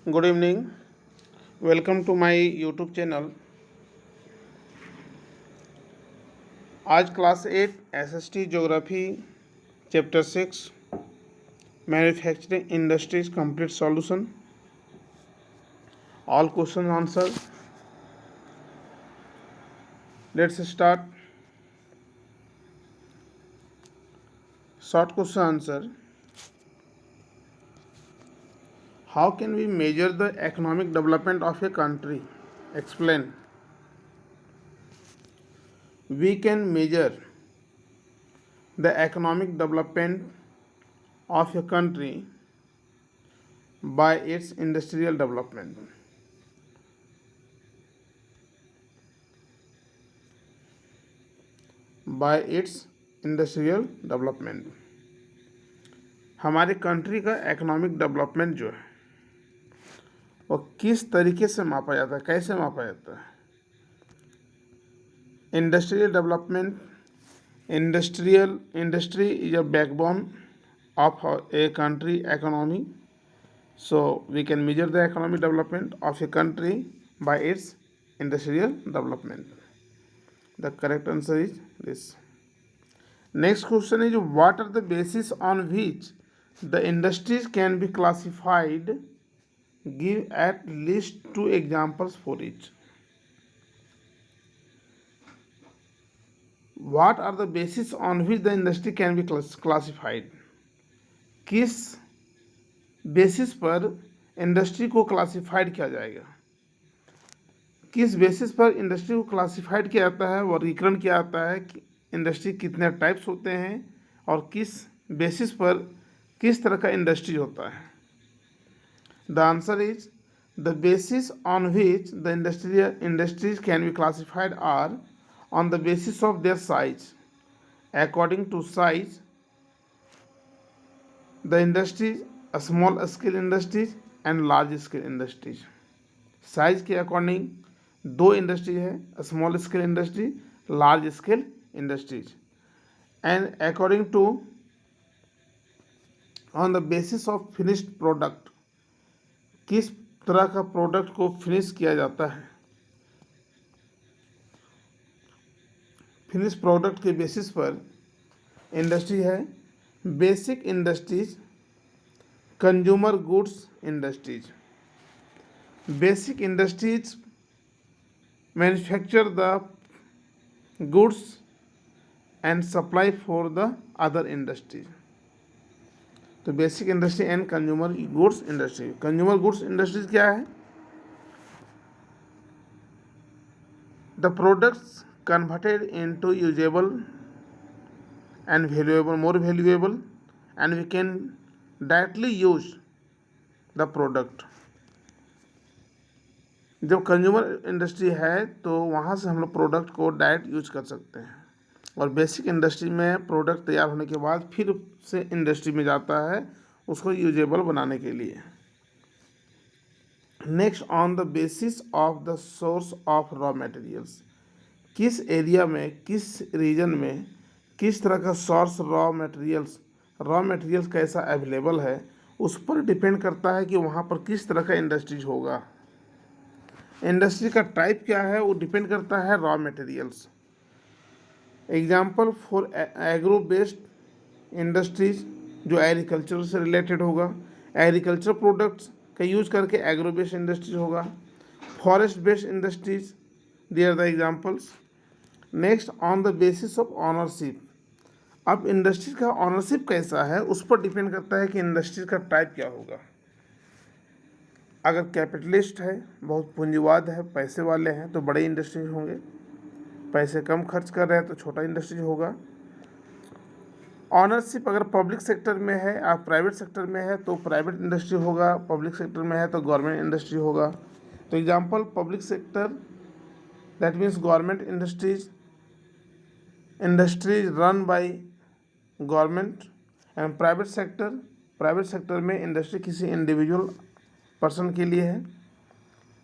Good evening. Welcome to my YouTube channel. आज class 8 SST geography chapter 6 manufacturing industries complete solution all question answer. Let's start. Short question answer. How can we measure the economic development of a country? Explain. We can measure the economic development of a country by its industrial development. By its industrial development. हमारे country का economic development जो है वो किस तरीके से मापा जाता है, कैसे मापा जाता है? Industrial development. Industry is a backbone of a country economy, so we can measure the economic development of a country by its industrial development. The correct answer is this. Next question is, what are the basis on which the industries can be classified? Give at least 2 examples for each. What are the basis on which the industry can be classified? किस basis पर industry को classified किया जाएगा? किस basis पर industry को classified किया जाता है, वर्गीकरण किया जाता है कि इंडस्ट्री कितने टाइप्स होते हैं और किस बेसिस पर किस तरह का इंडस्ट्री होता है? The answer is the basis on which the industries can be classified are on the basis of their size. According to size the industries, a small scale industries and large scale industries. Size के according दो industry है, small scale industry, large scale industries. And according to on the basis of finished product, किस तरह का product को finish किया जाता है. फिनिश प्रोडक्ट के बेसिस पर इंडस्ट्री है basic industries, consumer goods industries. Basic industries manufacture the goods and supply for the other industries. तो basic industry and consumer goods industry. Consumer goods industries क्या है? The products converted into usable and valuable, more valuable, and we can directly use the product. जब consumer industry है तो वहाँ से हम लोग प्रोडक्ट को डायरेक्ट यूज कर सकते हैं, और बेसिक इंडस्ट्री में प्रोडक्ट तैयार होने के बाद फिर से इंडस्ट्री में जाता है उसको यूजेबल बनाने के लिए. Next, on the basis of the source of raw materials. किस एरिया में, किस रीजन में किस तरह का सोर्स रॉ मटेरियल्स कैसा अवेलेबल है, उस पर डिपेंड करता है कि वहाँ पर किस तरह का इंडस्ट्रीज होगा. इंडस्ट्री का टाइप क्या है वो डिपेंड करता है raw materials. Example for agro based industries, जो एग्रीकल्चर से रिलेटेड होगा, एग्रीकल्चर प्रोडक्ट्स का यूज करके एग्रो बेस्ड इंडस्ट्रीज होगा. Forest based industries, they are the examples. Next, on the basis of ownership. अब इंडस्ट्री का ऑनरशिप कैसा है उस पर डिपेंड करता है कि इंडस्ट्री का टाइप क्या होगा. अगर कैपिटलिस्ट है, बहुत पूंजीवाद है, पैसे वाले हैं तो बड़े इंडस्ट्रीज होंगे. पैसे कम खर्च कर रहे हैं तो छोटा इंडस्ट्रीज होगा. ऑनरशिप अगर पब्लिक सेक्टर में है, आप प्राइवेट सेक्टर में है तो प्राइवेट इंडस्ट्री होगा, पब्लिक सेक्टर में है तो गवर्नमेंट इंडस्ट्री होगा. तो example, public sector that means government industries run by government. And private sector में इंडस्ट्री किसी इंडिविजुअल पर्सन के लिए है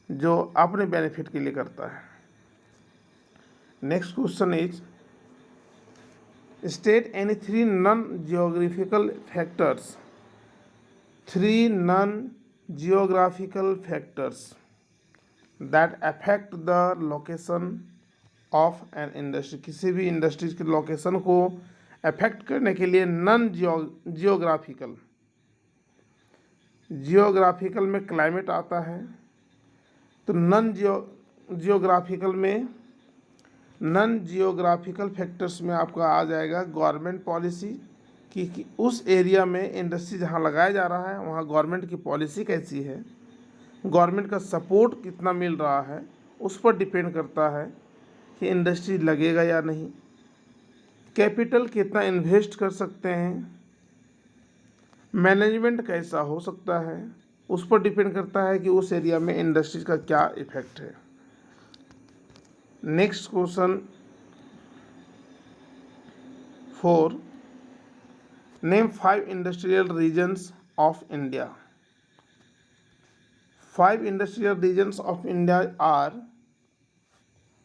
जो अपने बेनिफिट के लिए करता है. Next question is, state any 3 non geographical factors. 3 non geographical factors that affect the location of an industry, किसी भी इंडस्ट्रीज के लोकेशन को अफेक्ट करने के लिए नॉन जियोग्राफिकल, जियोग्राफिकल में क्लाइमेट आता है, तो नॉन जियोग्राफिकल फैक्टर्स में आपका आ जाएगा गवर्नमेंट पॉलिसी कि उस एरिया में इंडस्ट्री जहाँ लगाया जा रहा है वहाँ गवर्नमेंट की पॉलिसी कैसी है, गवर्नमेंट का सपोर्ट कितना मिल रहा है, उस पर डिपेंड करता है कि इंडस्ट्री लगेगा या नहीं। कैपिटल कितना इन्वेस्ट कर सकते हैं, मैनेजमेंट कैसा हो सकता है, उस पर डिपेंड करता है कि उस एरिया में इंडस्ट्रीज का क्या इफेक्ट है। Next question 4, name 5 industrial regions of India. 5 industrial regions of India are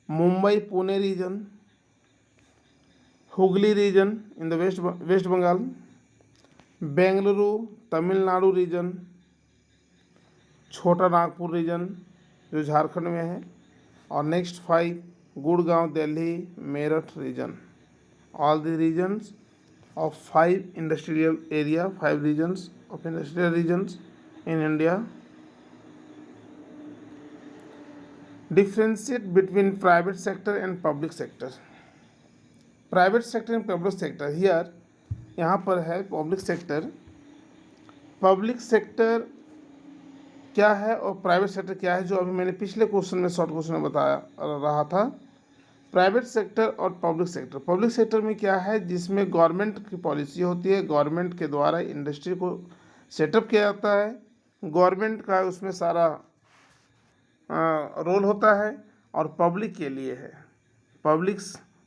Mumbai Pune region, Hooghly region in the West Bengal, Bengaluru Tamil Nadu region, Chota Nagpur region जो झारखंड में है, और next 5 Gurgaon Delhi Meerut region. All the regions of 5 industrial area, 5 regions of industrial regions in India. Differentiate between private sector and public sector. Private sector and public sector. Here यहाँ पर है public sector. Public sector क्या है और private sector क्या है, जो अभी मैंने पिछले क्वेश्चन में शॉर्ट क्वेश्चन में बताया रहा था। प्राइवेट सेक्टर और पब्लिक सेक्टर, पब्लिक सेक्टर में क्या है, जिसमें गवर्नमेंट की पॉलिसी होती है, गवर्नमेंट के द्वारा इंडस्ट्री को सेटअप किया जाता है, गवर्नमेंट का उसमें सारा रोल होता है, और पब्लिक के लिए है। पब्लिक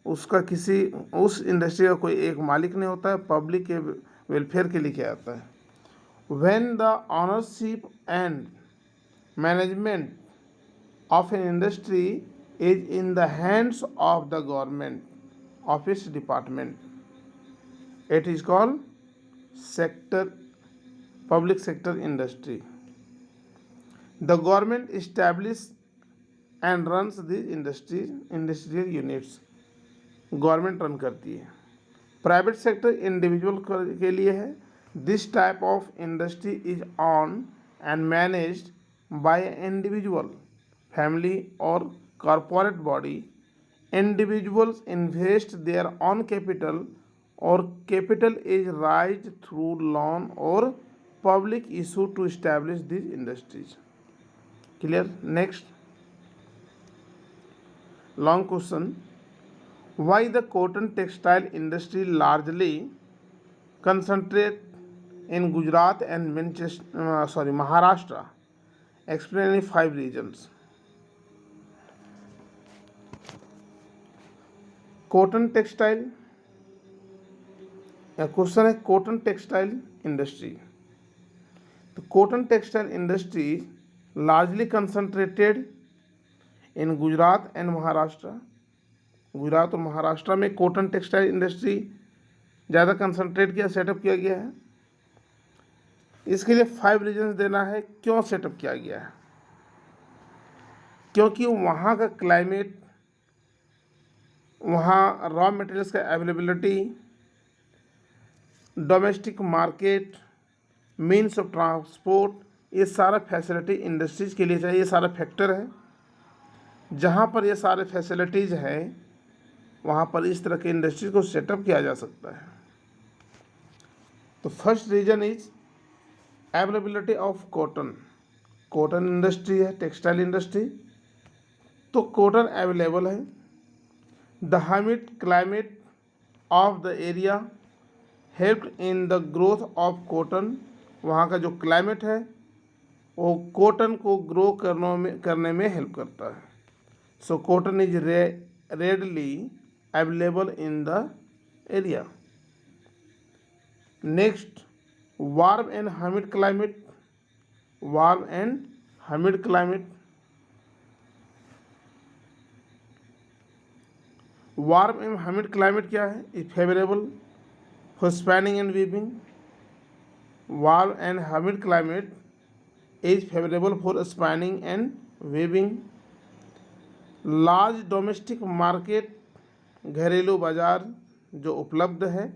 उसका किसी उस इंडस्ट्री का कोई एक मालिक नहीं होता है, पब्लिक के वेलफेयर के लिए किया जाता है। When the ownership and management of an industry is in the hands of the government of its department, it is called public sector industry. The government establishes and runs these industrial units, government run करती है। Private sector individual के लिए है। This type of industry is on and managed by individual, family और corporate body. Individuals invest their own capital, or capital is raised through loan or public issue to establish these industries. Clear? Next, long question. Why the cotton textile industry largely concentrate in Gujarat and Maharashtra? Explain in 5 regions. Cotton textile, question है cotton textile industry. तो cotton textile industry largely concentrated in Gujarat and Maharashtra. Gujarat और महाराष्ट्र में cotton textile industry ज़्यादा concentrate किया, setup किया गया है। इसके लिए 5 रीजन्स देना है क्यों सेटअप किया गया है। क्योंकि वहाँ का क्लाइमेट, वहाँ रॉ मटेरियल्स का availability, domestic market, means of transport, ये सारा फैसिलिटी इंडस्ट्रीज़ के लिए चाहिए। ये सारा फैक्टर है। जहाँ पर ये सारे फैसिलिटीज़ हैं वहाँ पर इस तरह के इंडस्ट्रीज को सेटअप किया जा सकता है। तो first region is availability of cotton. Cotton industry है, टेक्सटाइल इंडस्ट्री, तो कॉटन अवेलेबल है। The humid climate of the area helped in the growth of cotton. वहाँ का जो क्लाइमेट है वो कॉटन को ग्रो करने में हेल्प करता है। So cotton is readily available in the area. Next, warm and humid climate. Warm and humid climate. Warm and humid climate क्या है, is favourable for spinning and weaving. Warm and humid climate is favourable for spinning and weaving. Large domestic market, घरेलू बाज़ार जो उपलब्ध है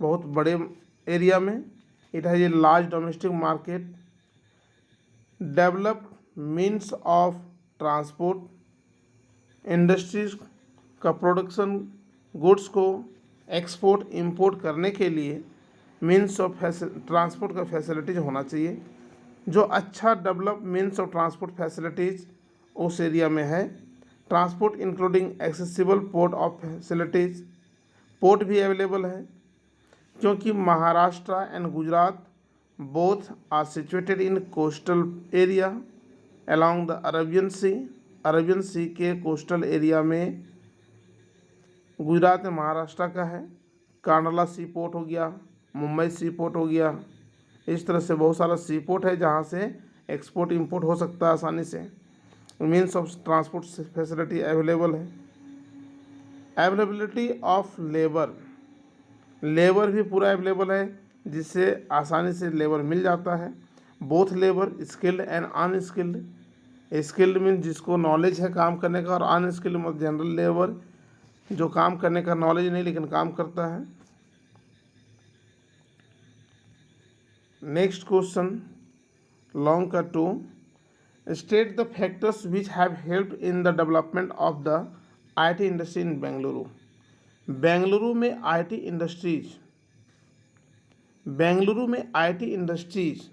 बहुत बड़े area में। It has a large domestic market. Developed means of transport, industries का production goods को एक्सपोर्ट इंपोर्ट करने के लिए मीन्स ऑफ ट्रांसपोर्ट का फैसिलिटीज़ होना चाहिए। जो अच्छा develop means of transport facilities उस एरिया में है। Transport including accessible port of facilities, port भी अवेलेबल है क्योंकि Maharashtra and Gujarat both are situated in coastal area along the Arabian sea. Arabian sea के कोस्टल एरिया में गुजरात में महाराष्ट्र का है। कांडला सी पोर्ट हो गया, मुंबई सी पोर्ट हो गया, इस तरह से बहुत सारा सी पोर्ट है जहाँ से एक्सपोर्ट इंपोर्ट हो सकता है आसानी से। Means of transport facility available है। अवेलेबिलिटी ऑफ लेबर, लेबर भी पूरा अवेलेबल है जिससे आसानी से लेबर मिल जाता है। Both labour skilled and unskilled. Skilled mean जिसको नॉलेज है काम करने का, और अनस्किल्ड मतलब जनरल लेबर जो काम करने का नॉलेज नहीं लेकिन काम करता है। नेक्स्ट क्वेश्चन लॉन्ग का 2, state the factors which have helped in the development of the IT industry in Bengaluru. Bengaluru में IT इंडस्ट्रीज, बेंगलुरु में IT इंडस्ट्रीज,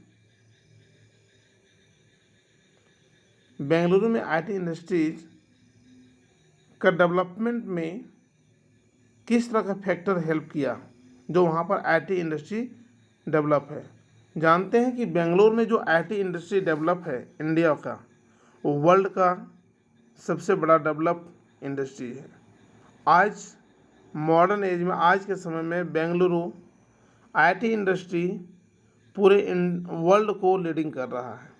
बेंगलुरु में IT इंडस्ट्रीज का डेवलपमेंट में किस तरह का फैक्टर हेल्प किया जो वहाँ पर IT इंडस्ट्री डेवलप है। जानते हैं कि बेंगलोर में जो IT इंडस्ट्री डेवलप है इंडिया का, वो वर्ल्ड का सबसे बड़ा डेवलप इंडस्ट्री है। आज मॉडर्न एज में, आज के समय में बेंगलुरु IT इंडस्ट्री पूरे वर्ल्ड को लीडिंग कर रहा है।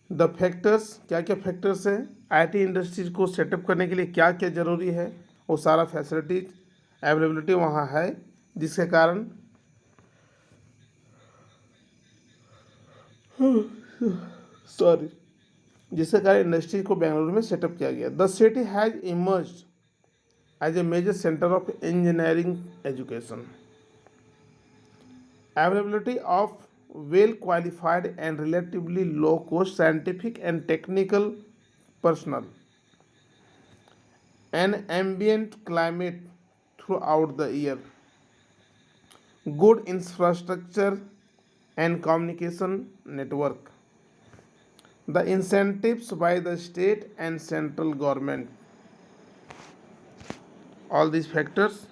द फैक्टर्स, क्या क्या फैक्टर्स है IT इंडस्ट्रीज को सेटअप करने के लिए, क्या क्या ज़रूरी है, वो सारा फैसिलिटीज अवेलेबिलिटी वहाँ है जिसके कारण जिसके कारण इंडस्ट्री को बेंगलुरु में सेटअप किया गया। The city has emerged as a major centre of engineering education. Availability of well qualified and relatively low cost scientific and technical personnel, an ambient climate throughout the year, good infrastructure and communication network, the incentives by the state and central government. All these factors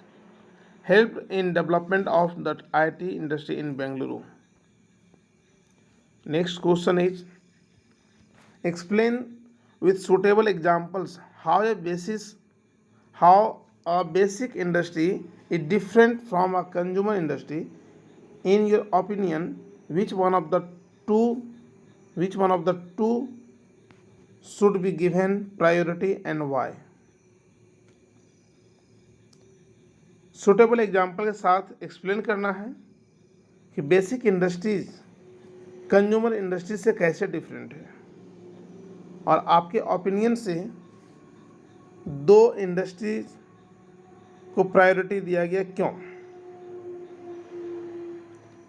helped in development of the IT industry in Bengaluru. Next question is, explain with suitable examples how a basic industry is different from a consumer industry. In your opinion, which one of the two should be given priority and why? Suitable example के साथ explain करना है कि basic industries consumer industry से कैसे different है, और आपके ओपिनियन से दो इंडस्ट्रीज को प्रायोरिटी दिया गया क्यों।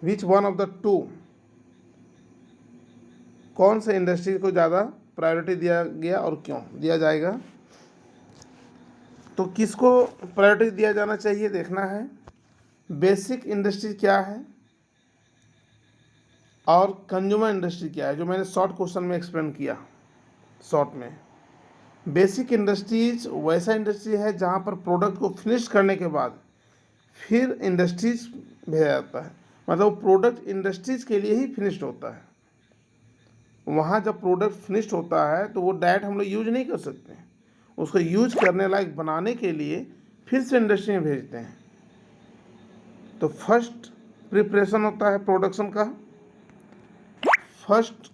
Which one of the two, कौन से इंडस्ट्रीज को ज़्यादा प्रायोरिटी दिया गया और क्यों दिया जाएगा। तो किसको प्रायोरिटी दिया जाना चाहिए देखना है। बेसिक इंडस्ट्री क्या है और कंज्यूमर इंडस्ट्री क्या है, जो मैंने शॉर्ट क्वेश्चन में एक्सप्लेन किया। शॉर्ट में बेसिक इंडस्ट्रीज वैसा इंडस्ट्री है जहाँ पर प्रोडक्ट को फिनिश करने के बाद फिर इंडस्ट्रीज भेजा जाता है, मतलब प्रोडक्ट इंडस्ट्रीज के लिए ही फिनिश्ड होता है। वहाँ जब प्रोडक्ट फिनिश्ड होता है तो वो डायरेक्ट हम लोग यूज नहीं कर सकते, उसको यूज करने लायक बनाने के लिए फिर से इंडस्ट्री में भेजते हैं। तो फर्स्ट प्रिपरेशन होता है प्रोडक्शन का, फर्स्ट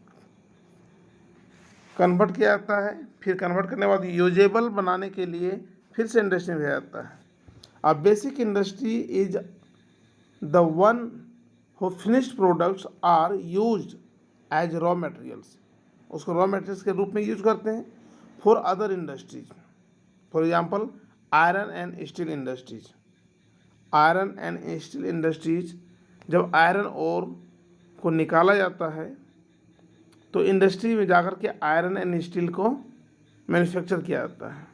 कन्वर्ट किया जाता है, फिर कन्वर्ट करने के बाद यूजेबल बनाने के लिए फिर से इंडस्ट्री में भेजा जाता है। अब basic industry is the one who finished products are used as raw materials, उसको रॉ मटेरियल्स के रूप में यूज करते हैं for other industries. For example iron and steel industries. Iron and steel industries, जब आयरन ओर को निकाला जाता है तो इंडस्ट्री में जाकर के आयरन एंड स्टील को मैन्युफैक्चर किया जाता है।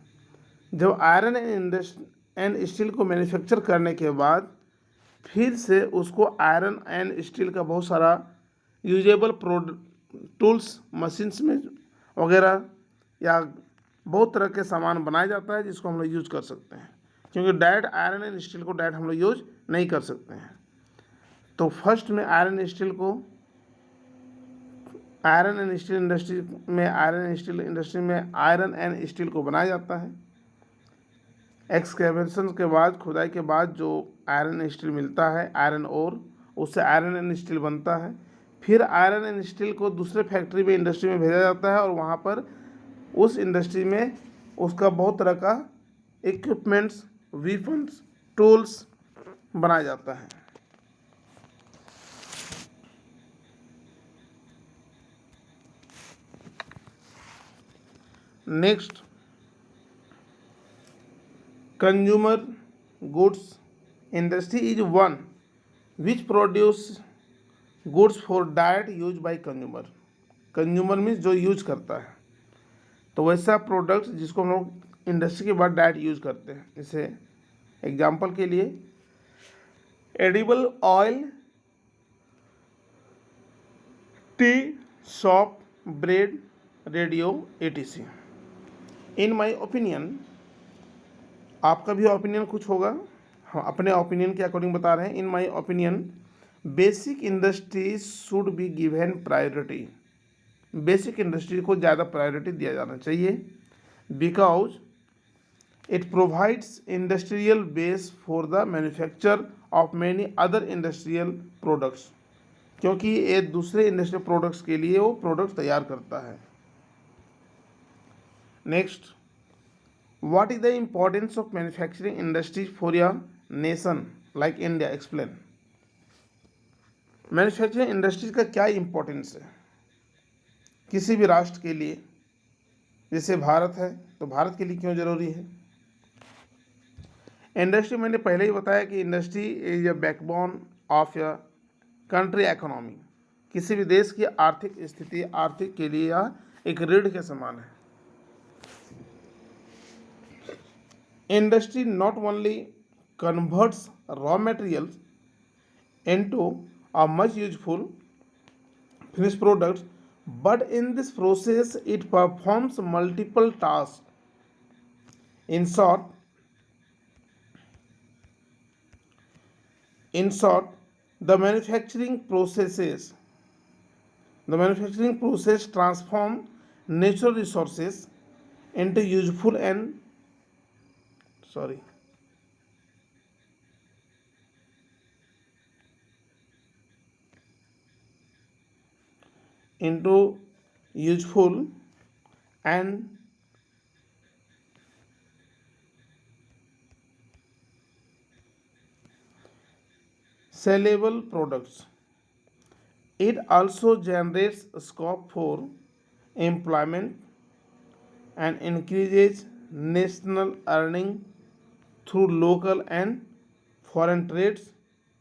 जब आयरन एंड स्टील को मैन्युफैक्चर करने के बाद फिर से उसको आयरन एंड स्टील का बहुत सारा यूजेबल टूल्स मशीन्स में वगैरह या बहुत तरह के सामान बनाया जाता है जिसको हम लोग यूज कर सकते हैं, क्योंकि डायरेक्ट आयरन एंड स्टील को डायरेक्ट हम लोग यूज नहीं कर सकते हैं। तो फर्स्ट में आयरन एंड स्टील में आयरन एंड स्टील को बनाया जाता है। एक्सकेवेशन के बाद, खुदाई के बाद जो आयरन एंड स्टील मिलता है, आयरन ओर, उससे आयरन एंड स्टील बनता है। फिर आयरन एंड स्टील को दूसरे फैक्ट्री में, इंडस्ट्री में भेजा जाता है और वहाँ पर उस इंडस्ट्री में उसका बहुत तरह का इक्विपमेंट्स, वीपन्स, टूल्स बनाया जाता है। Next, consumer goods industry is one which produce goods for direct use by consumer. Consumer means जो यूज करता है, तो वैसा प्रोडक्ट जिसको हम लोग इंडस्ट्री के बाद डायरेक्ट यूज करते हैं। जैसे एग्जांपल के लिए edible oil, tea, soap, bread, radio, etc. In my opinion, आपका भी ओपिनियन कुछ होगा, हम अपने ओपिनियन के अकॉर्डिंग बता रहे हैं। In my opinion basic industries should be given priority. Basic industry को ज़्यादा प्रायोरिटी दिया जाना चाहिए, because it provides industrial base for the manufacture of many other industrial products, क्योंकि ये दूसरे इंडस्ट्रियल प्रोडक्ट्स के लिए वो प्रोडक्ट्स तैयार करता है। Next, what is the importance of manufacturing industries for your nation like India, explain. Manufacturing industries का क्या इम्पोर्टेंस है किसी भी राष्ट्र के लिए? जैसे भारत है तो भारत के लिए क्यों ज़रूरी है? इंडस्ट्री, मैंने पहले ही बताया कि industry is a backbone of a country economy. किसी भी देश की आर्थिक स्थिति, आर्थिक के लिए यह एक रीढ़ के समान है। Industry not only converts raw materials into a much useful finished products, but in this process it performs multiple tasks. In short, the manufacturing process transform natural resources into useful and into useful and sellable products. It also generates scope for employment and increases national earning through local and foreign trades.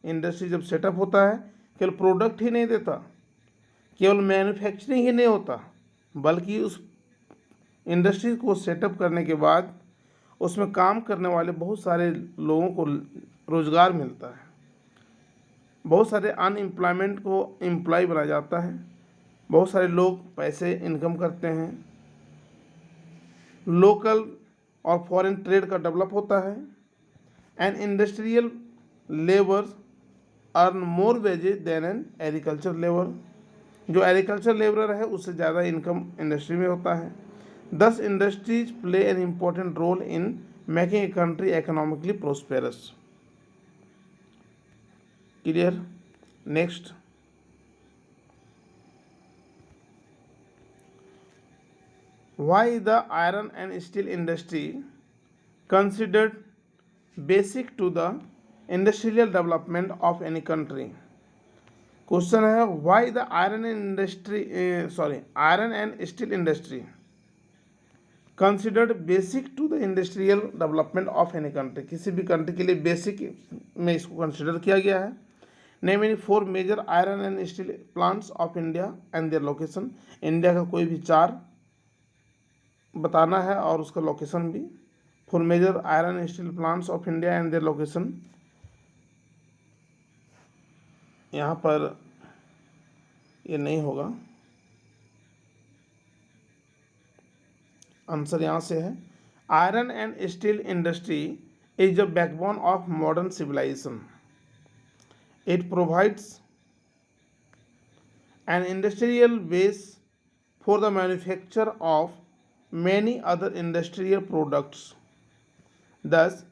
Industry जब setup होता है केवल product ही नहीं देता, केवल manufacturing ही नहीं होता, बल्कि उस इंडस्ट्री को सेटअप करने के बाद उसमें काम करने वाले बहुत सारे लोगों को रोज़गार मिलता है, बहुत सारे अनएम्प्लॉयमेंट को एम्प्लॉय बनाया जाता है, बहुत सारे लोग पैसे इनकम करते हैं, लोकल और फॉरेन ट्रेड का डेवलप होता है, and industrial labour earn more wages than an agriculture labour. जो एग्रीकल्चर लेबर है उससे ज़्यादा इनकम इंडस्ट्री में होता है। Thus industries play an important role in making a country economically prosperous. Clear? Next, why the iron and steel industry considered basic to the industrial development of any country? Question है why the iron and steel industry considered basic to the industrial development of any country. किसी भी country के लिए basic में इसको consider किया गया है। Name any 4 major iron and steel plants of India and their location. India का कोई भी 4 बताना है और उसका लोकेशन भी। 4 major iron and steel plants of India and their location. यहाँ पर ये नहीं होगा, आंसर यहाँ से है। Iron and steel industry is the backbone of modern civilization. It provides an industrial base for the manufacture of many other industrial products. Thus,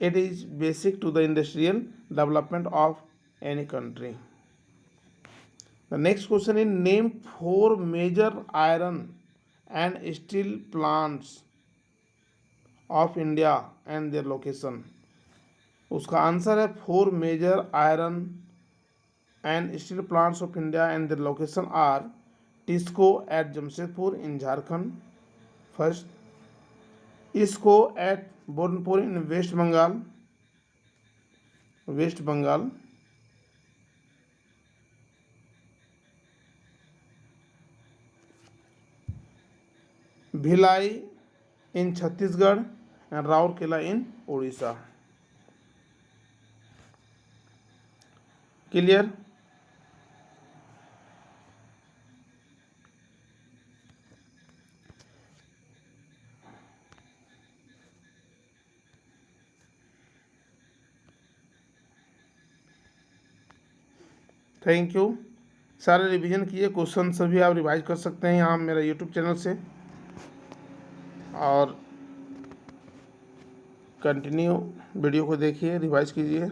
it is basic to the industrial development of any country. The next question is name 4 major iron and steel plants of India and their location. उसका answer है 4 major iron and steel plants of India and their location are TISCO at Jamshedpur in Jharkhand first, ISCO at Burnpur in West Bengal, Bhilai in Chhattisgarh and Rourkela in Odisha. Clear? Thank you. सारे revision किए, question सभी आप revise कर सकते हैं यहाँ मेरा YouTube channel से, और कंटिन्यू वीडियो को देखिए, रिवाइज कीजिए।